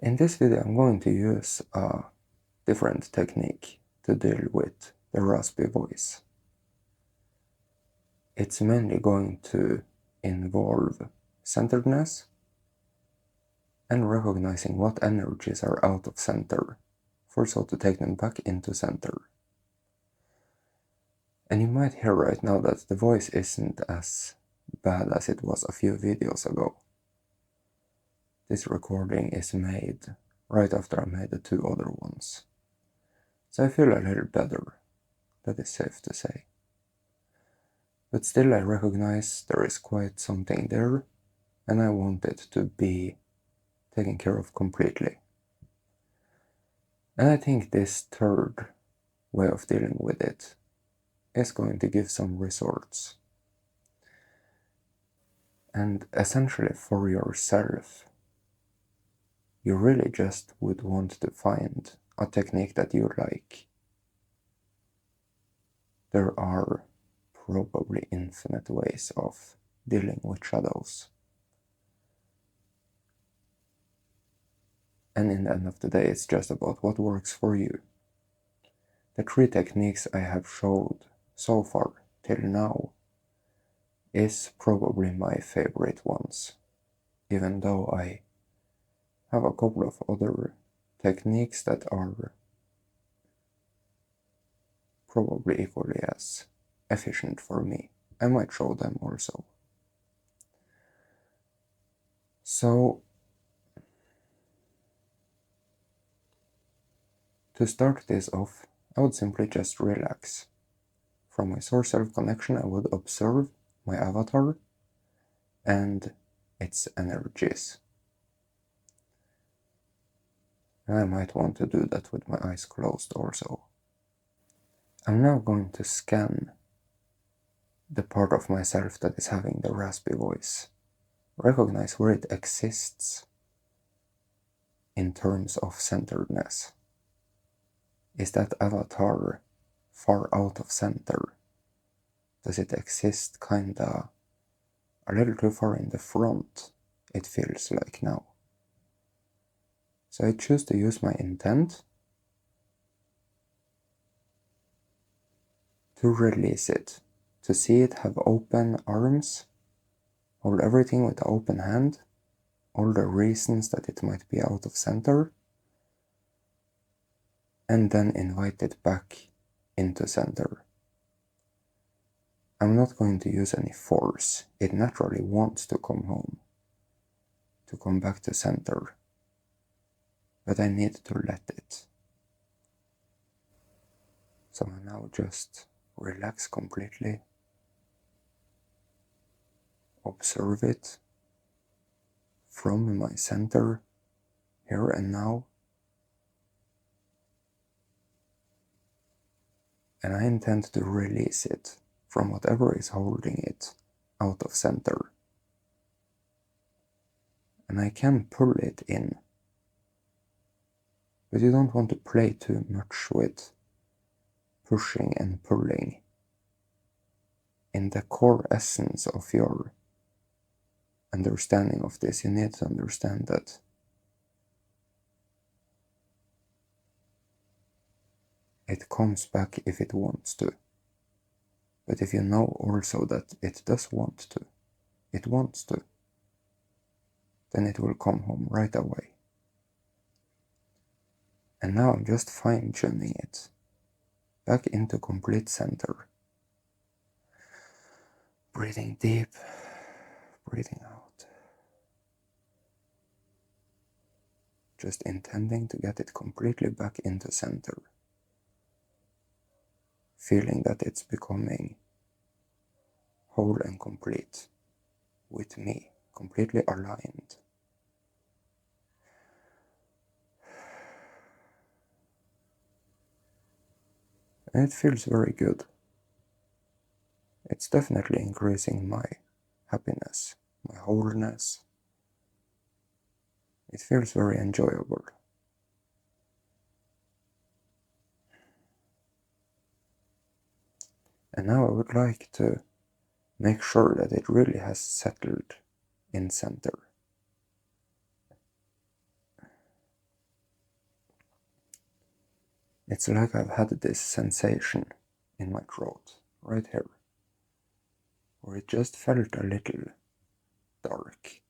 In this video I'm going to use a different technique to deal with the raspy voice. It's mainly going to involve centeredness and recognizing what energies are out of center, for so to take them back into center. And you might hear right now that the voice isn't as bad as it was a few videos ago. This recording is made right after I made the two other ones. So I feel a little better, that is safe to say. But still I recognize there is quite something there, and I want it to be taken care of completely. And I think this third way of dealing with it is going to give some results. And essentially for yourself, you really just would want to find a technique that you like. There are probably infinite ways of dealing with shadows. And in the end of the day, it's just about what works for you. The three techniques I have showed so far till now is probably my favorite ones, even though I have a couple of other techniques that are probably equally as efficient for me. I might show them also. So, to start this off, I would simply just relax. From my source self connection, I would observe my avatar and its energies. And I might want to do that with my eyes closed also. I'm now going to scan the part of myself that is having the raspy voice. Recognize where it exists in terms of centeredness. Is that avatar far out of center? Does it exist kinda a little too far in the front, it feels like now? So I choose to use my intent to release it, to see it have open arms, hold everything with an open hand, all the reasons that it might be out of center, and then invite it back into center. I'm not going to use any force. It naturally wants to come home, to come back to center, but I need to let it. So I now just relax completely, observe it from my center, here and now, and I intend to release it from whatever is holding it out of center. And I can pull it in, but you don't want to play too much with pushing and pulling. In the core essence of your understanding of this, you need to understand that it comes back if it wants to. But if you know also that it does want to, it wants to, then it will come home right away. And now I'm just fine-tuning it back into complete center. Breathing deep, breathing out. Just intending to get it completely back into center. Feeling that it's becoming whole and complete with me, completely aligned. And it feels very good. It's definitely increasing my happiness, my wholeness. It feels very enjoyable. And now I would like to make sure that it really has settled in center. It's like I've had this sensation in my throat, right here, where it just felt a little dark,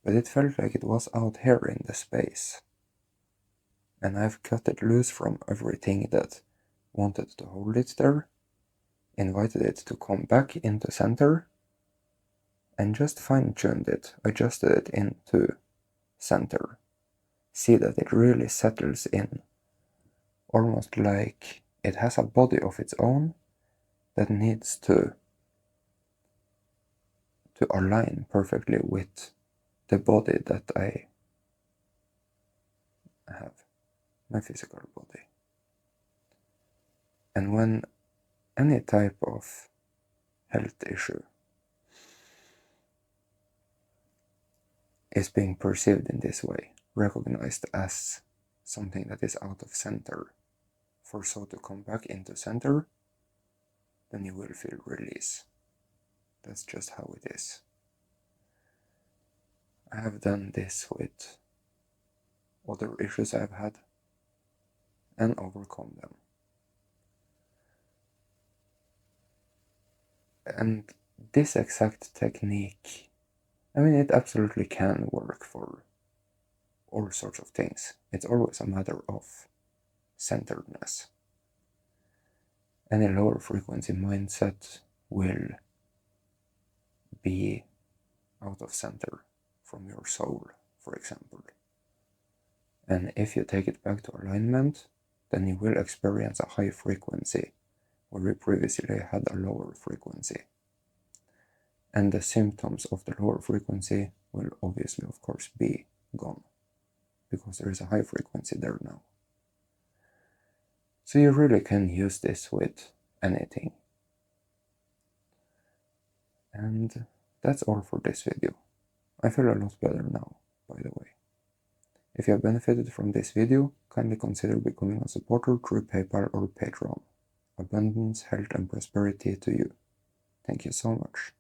but it felt like it was out here in the space, and I've cut it loose from everything that wanted to hold it there, invited it to come back into center, and just fine-tuned it, adjusted it into center. See that it really settles in, almost like it has a body of its own that needs to align perfectly with the body that I have, my physical body. And when any type of health issue is being perceived in this way, recognized as something that is out of center, for so to come back into center, then you will feel release. That's just how it is. I have done this with other issues I've had and overcome them. And this exact technique, I mean, it absolutely can work for all sorts of things. It's always a matter of centeredness. Any lower frequency mindset will be out of center from your soul, for example. And if you take it back to alignment, then you will experience a high frequency where you previously had a lower frequency. And the symptoms of the lower frequency will obviously, of course, be gone, because there is a high frequency there now. So you really can use this with anything. And that's all for this video. I feel a lot better now, by the way. If you have benefited from this video, kindly consider becoming a supporter through PayPal or Patreon. Abundance, health, and prosperity to you. Thank you so much.